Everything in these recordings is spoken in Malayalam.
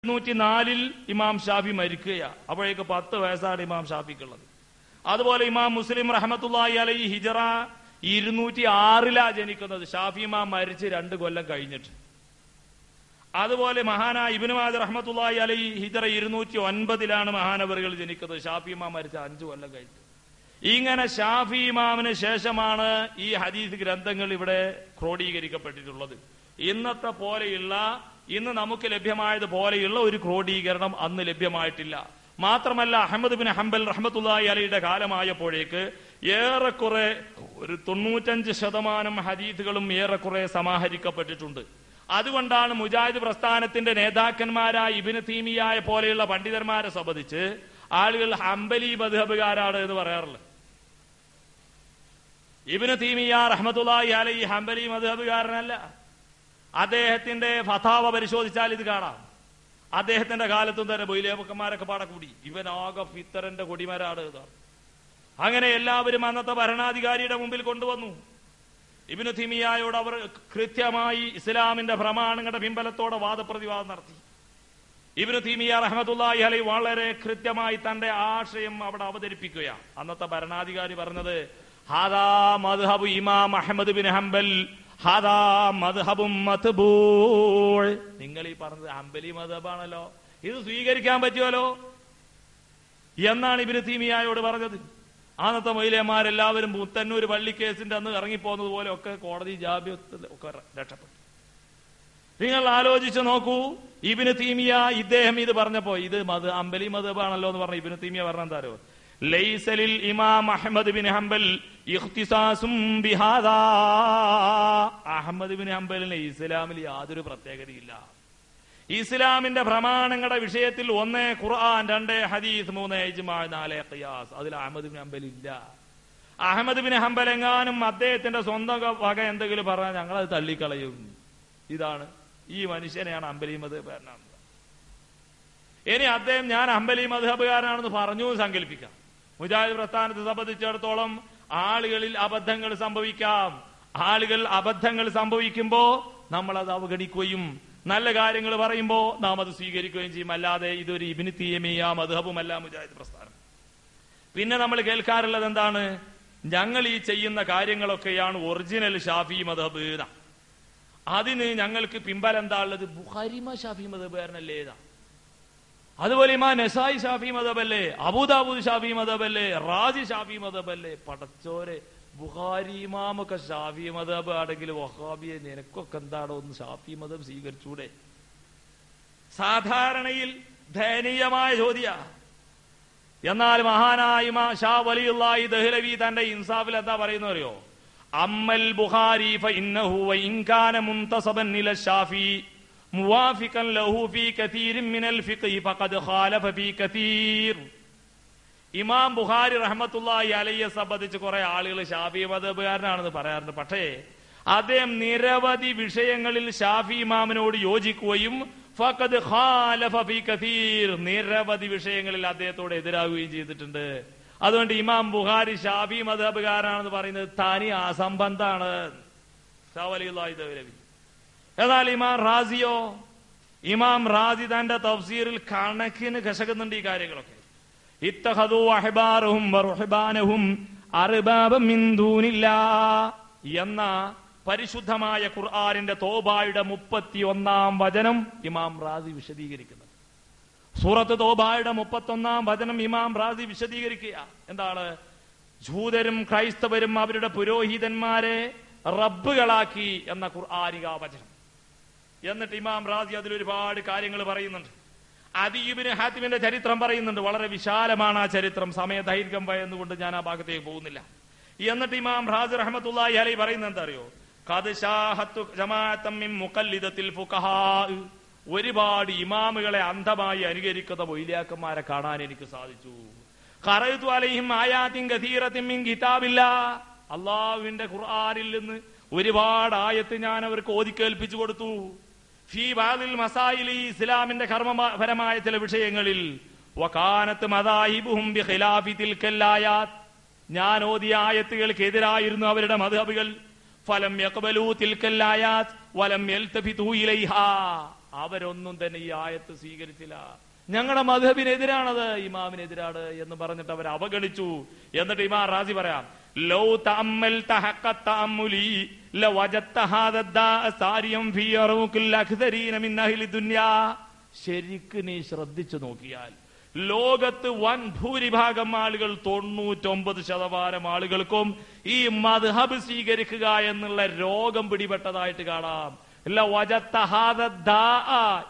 204 ഇമാം ഷാഫി മരിക്കുകയാണ്. അപ്പോഴേക്ക് 10 വയസ്സാണ് ഇമാം ഷാഫിക്കുള്ളത്. അതുപോലെ ഇമാം മുസ്ലിം റഹ്മത്തുള്ളാഹി അലൈഹി ഹിജറ 206 ജനിക്കുന്നത്. ഷാഫി ഇമാം മരിച്ച് 2 കൊല്ലം കഴിഞ്ഞിട്ട്. അതുപോലെ മഹാനായ ഇബ്നു മാജ റഹ്മത്തുള്ളാഹി അലൈഹി ഹിജറ 209 മഹാനവറുകൾ ജനിക്കുന്നത്. ഷാഫി ഇമാം മരിച്ച 5 കൊല്ലം കഴിഞ്ഞു. ഇങ്ങനെ ഷാഫി ഇമാമിന് ശേഷമാണ് ഈ ഹദീസ് ഗ്രന്ഥങ്ങൾ ഇവിടെ ക്രോഡീകരിക്കപ്പെട്ടിട്ടുള്ളത്. ഇന്നത്തെ പോലെയുള്ള ഇന്ന് നമുക്ക് ലഭ്യമായതുപോലെയുള്ള ഒരു ക്രോഡീകരണം അന്ന് ലഭ്യമായിട്ടില്ല. മാത്രമല്ല അഹ്മദ് ബിൻ ഹംബൽ റഹ്മത്തുള്ളാഹി അലൈഹിയുടെ കാലമായപ്പോഴേക്ക് ഏറെക്കുറെ ഒരു 95% ഹദീസുകളും ഏറെക്കുറെ സമാഹരിക്കപ്പെട്ടിട്ടുണ്ട്. അതുകൊണ്ടാണ് മുജാഹിദ് പ്രസ്ഥാനത്തിന്റെ നേതാക്കന്മാരായ ഇബ്നു തീമിയ പോലെയുള്ള പണ്ഡിതന്മാരെ സംബന്ധിച്ച് ആളുകൾ ഹംബലി മദ്ഹബുകാരാണ് എന്ന് പറയാറുള്ളത്. ഇബ്നു തീമിയ റഹ്മത്തുള്ളാഹി അലൈഹി ഹംബലി മദ്ഹബുകാരനല്ല. അദ്ദേഹത്തിന്റെ ഫതാവ പരിശോധിച്ചാൽ ഇത് കാണാം. അദ്ദേഹത്തിന്റെ കാലത്തും തന്നെ ബൊയിലേബക്കന്മാരൊക്കെ പാടെ കൂടി ഇവനാകെ ഫിത്തറിന്റെ കൊടിമരാണ് ഇതാണ്. അങ്ങനെ എല്ലാവരും അന്നത്തെ ഭരണാധികാരിയുടെ മുമ്പിൽ കൊണ്ടുവന്നു. ഇബ്നു തീമിയയോട് അവർ കൃത്യമായി ഇസ്ലാമിന്റെ പ്രമാണങ്ങളുടെ പിൻബലത്തോടെ വാദപ്രതിവാദം നടത്തി. ഇബ്നു തീമിയ റഹ്മത്തുള്ളാഹി അലൈഹി വളരെ കൃത്യമായി തന്റെ ആശയം അവിടെ അവതരിപ്പിക്കുകയാണ്. അന്നത്തെ ഭരണാധികാരി പറഞ്ഞത് ഹാദാ മദ്ഹബു ഇമാം അഹ്മദ് ബിൻ ഹംബൽ ഹാദാ മദ്ഹബും മത്ബൂഅ്. നിങ്ങൾ ഈ പറഞ്ഞത് ഹംബലി മദ്ഹബാണല്ലോ, ഇത് സ്വീകരിക്കാൻ പറ്റുമല്ലോ എന്നാണ് ഇബ്നു തീമിയയോട് പറഞ്ഞത്. അന്നത്തെ മൊയ്ലിയന്മാരെല്ലാവരും പുത്തന്നൂർ പള്ളിക്കേസിന്റെ അന്ന് ഇറങ്ങിപ്പോകുന്നത് പോലെ ഒക്കെ കോടതി ജാമ്യത്തിൽ ഒക്കെ രക്ഷപ്പെട്ടു. നിങ്ങൾ ആലോചിച്ച് നോക്കൂ. ഇബ്നു തീമിയ ഇദ്ദേഹം ഇത് പറഞ്ഞപ്പോ ഇത് ഹംബലി മദ്ഹബാണല്ലോ എന്ന് പറഞ്ഞ ഇബ്നു തീമിയ പറഞ്ഞ എന്താരോ ലൈസലിൽ ഇമാം അഹ്മദ് ബിൻ ഹംബൽ ഇഖ്തിസാസും ബിഹാദാ. അഹ്മദ് ബിൻ ഹംബലിന് ഇസ്ലാമിൽ യാതൊരു പ്രത്യേകതയില്ല. ഇസ്ലാമിന്റെ പ്രമാണങ്ങളുടെ വിഷയത്തിൽ 1 ഖുർആൻ, 2 ഹദീസ്, 3 ഇജ്മാ, 4 ഖിയാസ്. അതിൽ അഹ്മദ് ബിൻ ഹംബൽ ഇല്ല. അഹ്മദ് ബിൻ ഹംബൽ എങ്ങാനും അദ്ദേഹത്തിന്റെ സ്വന്തം വക എന്തെങ്കിലും പറഞ്ഞാൽ ഞങ്ങളത് തള്ളിക്കളയും. ഇതാണ് ഈ മനുഷ്യനെയാണ് ഹംബലി മദ്ഹബുകാരനാണ്. ഇനി അദ്ദേഹം ഞാൻ ഹംബലി മദ്ഹബുകാരനാണെന്ന് പറഞ്ഞു സങ്കല്പിക്കാം. മുജാഹിദ് പ്രസ്ഥാനത്തെ സംബന്ധിച്ചിടത്തോളം ആളുകളിൽ അബദ്ധങ്ങൾ സംഭവിക്കാം. ആളുകൾ അബദ്ധങ്ങൾ സംഭവിക്കുമ്പോ നമ്മൾ അത് അവഗണിക്കുകയും നല്ല കാര്യങ്ങൾ പറയുമ്പോൾ നാം അത് സ്വീകരിക്കുകയും ചെയ്യും. അല്ലാതെ ഇതൊരു ഇബ്നു തീമിയ മദ്ഹബുമല്ല മുജാഹിദ് പ്രസ്ഥാനം. പിന്നെ നമ്മൾ കേൾക്കാറുള്ളത് എന്താണ്? ഞങ്ങൾ ഈ ചെയ്യുന്ന കാര്യങ്ങളൊക്കെയാണ് ഒറിജിനൽ ഷാഫി മദ്ഹബ്. അതിന് ഞങ്ങൾക്ക് പിമ്പലം എന്താ ഉള്ളത്? ബുഖാരി ഷാഫി മദ്ഹബുകാരനല്ലേ? അതുപോലെ ഇമാം നസായി ഷാഫി മദ്ഹബല്ലേ, അബൂദാവൂദ് ഷാഫി മദ്ഹബല്ലേ, റാസി ഷാഫി മദ്ഹബല്ലേ? പടച്ചോരെ, ബുഖാരി ഇമാമൊക്കെ ഷാഫി മദ്ഹബ് ആണെങ്കിൽ വഹാബിയെ നിനക്കൊക്കെ എന്താണോ ഒന്ന് ഷാഫി മദ്ഹബ് സ്വീകരിച്ചൂടെ? സാധാരണയിൽ ദയനീയമായ ചോദ്യ. എന്നാൽ മഹാനായ ഇമാം ഷാ വലിയുള്ളാഹി ദഹ്ലവി തന്റെ ഇൻസാഫിൽ എന്താ പറയുന്ന അറിയോ? അമ്മൽ ബുഖാരി ഫഇന്നഹു വഇൻ കാന മുൻതസബൻ ഇല ഷാഫി മുവാഫിഖൻ ലഹു ഫീ കതീരിൻ മിനൽ ഫിഖ്ഹി ഫഖദ് ഖാലഫ ഫീ കതീർ. ഇമാം ബുഖാരി റഹ്മത്തുള്ളാഹി അലൈഹിയെ സംബന്ധിച്ച് കുറെ ആളുകൾ ഷാഫി മദ്ഹബുകാരനാണെന്ന് പറയാറുണ്ട്. പക്ഷേ അദ്ദേഹം നിരവധി വിഷയങ്ങളിൽ ഷാഫി ഇമാമിനോട് യോജിക്കുകയും ഫഖദ് ഖാലഫ ഫീ കതീർ, നിരവധി വിഷയങ്ങളിൽ അദ്ദേഹത്തോട് എതിരാകുകയും ചെയ്തിട്ടുണ്ട്. അതുകൊണ്ട് ഇമാം ബുഖാരി ഷാഫി മദ്ഹബുകാരനാണെന്ന് പറയുന്നത് തനി അസംബന്ധാണ്. ഷാ വലിയുള്ളാഹി ദഹ്ലവി. എന്നാൽ ഇമാം റാസിയോ? ഇമാം റാസി തന്റെ തഫ്സീറിൽ കണക്കിന് കശകുന്നുണ്ട് ഈ കാര്യങ്ങളൊക്കെ. ഇത്തഖദൂ അഹ്ബാറഹും വറുഹ്ബാനഹും അർബാബൻ മിൻ ദൂനില്ലാഹ് എന്ന പരിശുദ്ധമായ ഖുർആനിന്റെ തോബായുടെ 31-ാം വചനം ഇമാം റാസി വിശദീകരിക്കുന്നത്. സൂറത്ത് തോബായുടെ 31-ാം വചനം ഇമാം റാസി വിശദീകരിക്കുക. എന്താണ്? ജൂതരും ക്രൈസ്തവരും അവരുടെ പുരോഹിതന്മാരെ റബ്ബുകളാക്കി എന്ന ഖുർആനിക വചനം. എന്നിട്ട് ഇമാം റാസി അതിലൊരുപാട് കാര്യങ്ങൾ പറയുന്നുണ്ട്. അദി ഇബ്നു ഹാത്തിമിന്റെ ചരിത്രം പറയുന്നുണ്ട്. വളരെ വിശാലമാണ് ആ ചരിത്രം. സമയദൈർഘ്യം ഭയന്നുകൊണ്ട് ഞാൻ ആ ഭാഗത്തേക്ക് പോകുന്നില്ല. എന്നിട്ട് ഇമാം റാസി റഹ്മത്തുള്ളാഹി അലൈഹി പറയുന്നത് എന്താ അറിയോ? ഖദ് ശാഹത്തു ജമാഅത്തൻ മിൻ മുഖല്ലിദത്തിൽ ഫുഖഹാ. ഒരുപാട് ഇമാമുകളെ അന്ധമായി അനുകരിക്കുന്ന മൊയ്ലിയാക്കന്മാരെ കാണാൻ എനിക്ക് സാധിച്ചു. ഖറഅതു അലൈഹിം ആയാതിൻ കസീറത്തിൻ മിൻ കിതാബില്ലാഹ്. അല്ലാഹുവിന്റെ ഖുർആനിൽ നിന്ന് ഒരുപാട് ആയത്ത് ഞാൻ അവർക്ക് ഓതിക്കേൽപ്പിച്ചു കൊടുത്തു. ഫീ ബാദിൽ മസായിലി, ഇസ്ലാമിന്റെ കർമ്മപരമായ ചില വിഷയങ്ങളിൽ. വകാനത്ത് മദാഹിബുഹും ബിഖിലാഫി തിൽക്കൽ ആയാത്ത്, ഞാൻ ഓതിയ ആയത്തുകൾക്കെതിരായിരുന്നു അവരുടെ മദ്ഹബുകൾ. ഫലം യഖ്ബലൂ തിൽക്കൽ ആയാത്ത് വലം യൽതഫിതു ഇലൈഹാ. അവരൊന്നും തന്നെ ഈ ആയത്ത് സ്വീകരിച്ചില്ല. ഞങ്ങളുടെ മദ്ഹബിനെതിരാണത്, ഇമാമിനെതിരാണ് എന്ന് പറഞ്ഞിട്ട് അവർ അവഗണിച്ചു. എന്നിട്ട് ഇമാം റാസി പറയാം, ലൗ തഅമ്മൽത ഹഖ തഅമ്മുലി ലവജദത ഹാദാ ദാഅ സാരിയം ഫീ അറൂഖിൽ അക്സരീന മിൻ അഹ്ലി ദുനിയാ. ശരിക്ക് നീ ശ്രദ്ധിച്ചു നോക്കിയാൽ ലോകത്ത് വൻ ഭൂരിഭാഗം ആളുകൾ 99% ആളുകൾക്കും ഈ മദ്ഹബ് സ്വീകരിക്കുക എന്നുള്ള രോഗം പിടിപെട്ടതായിട്ട് കാണാം.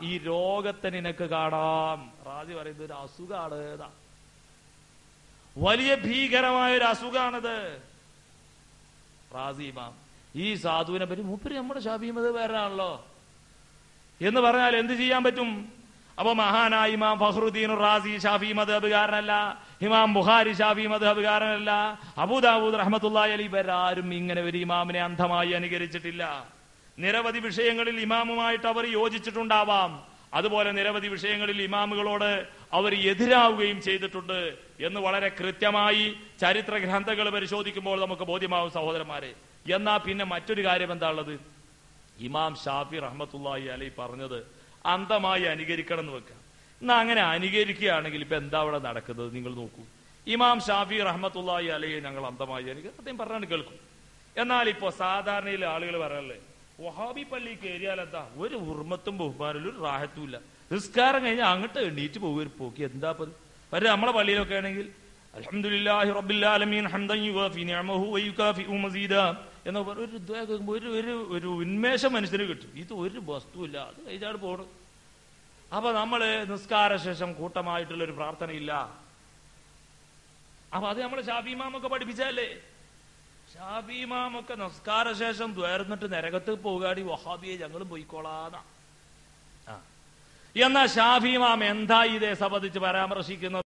ഈ രോഗത്തെ നിനക്ക് കാണാം. റാസി പറയുന്നത് ഒരു അസുഖാണ്, വലിയ ഭീകരമായ ഒരു അസുഖാണിത്. റാസി ഇമാം ഈ സാധുവിനെ പറ്റി മൂപ്പര് നമ്മുടെ ശാഫി മദ്ഹബുകാരനാണല്ലോ എന്ന് പറഞ്ഞാൽ എന്ത് ചെയ്യാൻ പറ്റും? അപ്പൊ മഹാനായ ഇമാം ഫഖ്റുദ്ദീൻ റാസി ഷാഫി മദ്ഹബുകാരനല്ല, ഇമാം ബുഖാരി ഷാഫി മദ്ഹബുകാരനല്ല, അബൂ ദാവൂദ് റഹ്മത്തുള്ളാഹി അലൈഹി ഇവരാരും ഇങ്ങനെ ഒരു ഇമാമിനെ അന്ധമായി അനുകരിച്ചിട്ടില്ല. നിരവധി വിഷയങ്ങളിൽ ഇമാമുമായിട്ട് അവർ യോജിച്ചിട്ടുണ്ടാവാം, അതുപോലെ നിരവധി വിഷയങ്ങളിൽ ഇമാമുകളോട് അവർ എതിരാവുകയും ചെയ്തിട്ടുണ്ട് എന്ന് വളരെ കൃത്യമായി ചരിത്ര ഗ്രന്ഥങ്ങൾ പരിശോധിക്കുമ്പോൾ നമുക്ക് ബോധ്യമാവും സഹോദരന്മാരെ. എന്നാ പിന്നെ മറ്റൊരു കാര്യം എന്താ ഉള്ളത്? ഇമാം ഷാഫി റഹ്മത്തുള്ളാഹി അലൈഹി പറഞ്ഞത് അന്ധമായി അനുകരിക്കണം എന്ന് വെക്കാം. എന്നാ അങ്ങനെ അനുകരിക്കുകയാണെങ്കിൽ ഇപ്പൊ എന്താ അവിടെ നടക്കുന്നത് നിങ്ങൾ നോക്കൂ. ഇമാം ഷാഫി റഹ്മത്തുള്ളാഹി അലൈഹി ഞങ്ങൾ അന്ധമായി അനുകരിക്കും, അദ്ദേഹം പറഞ്ഞാണ് കേൾക്കും. എന്നാൽ ഇപ്പോ സാധാരണയിൽ ആളുകൾ പറയല്ലേ, വഹാബി പള്ളി കയറിയാൽ എന്താ ഒരു ഉർമത്തും ബഹുമാനും ഒരു റാഹത്തും ഇല്ല, നിസ്കാരം കഴിഞ്ഞാൽ അങ്ങോട്ട് എണ്ണീറ്റ് പോകും ഒരു പോക്കി. എന്താ പറ്റും? നമ്മളെ പള്ളിയിലൊക്കെ ആണെങ്കിൽ അൽഹംദുലില്ലാഹി റബ്ബിൽ ആലമീൻ ഹംദൻ യുവാഫി നിഅമഹു വയുകാഫിഉ മസീദാ എന്ന് പറഞ്ഞ ഒരു ദുആ കേൾക്കുമ്പോൾ ഒരു ഉന്മേഷം മനുഷ്യന് കിട്ടും. ഇത് ഒരു വസ്തുവില്ല, അത് കഴിഞ്ഞാട് പോകണം. അപ്പൊ നമ്മള് നിസ്കാര ശേഷം കൂട്ടമായിട്ടുള്ള ഒരു പ്രാർത്ഥനയില്ല. അപ്പൊ അത് നമ്മള് ഷാഫി ഇമാമൊക്കെ പഠിപ്പിച്ചല്ലേ. ഷാഫി ഇമാമൊക്കെ നിസ്കാര ശേഷം ദ്വാരന്നിട്ട് നരകത്ത് പോകാടി വഹാബിയെ ഞങ്ങളും പോയിക്കോളാന്നാ. എന്നാ ഷാഫി ഇമാം എന്താ ഇതേ സംബന്ധിച്ച് പരാമർശിക്കുന്നത്?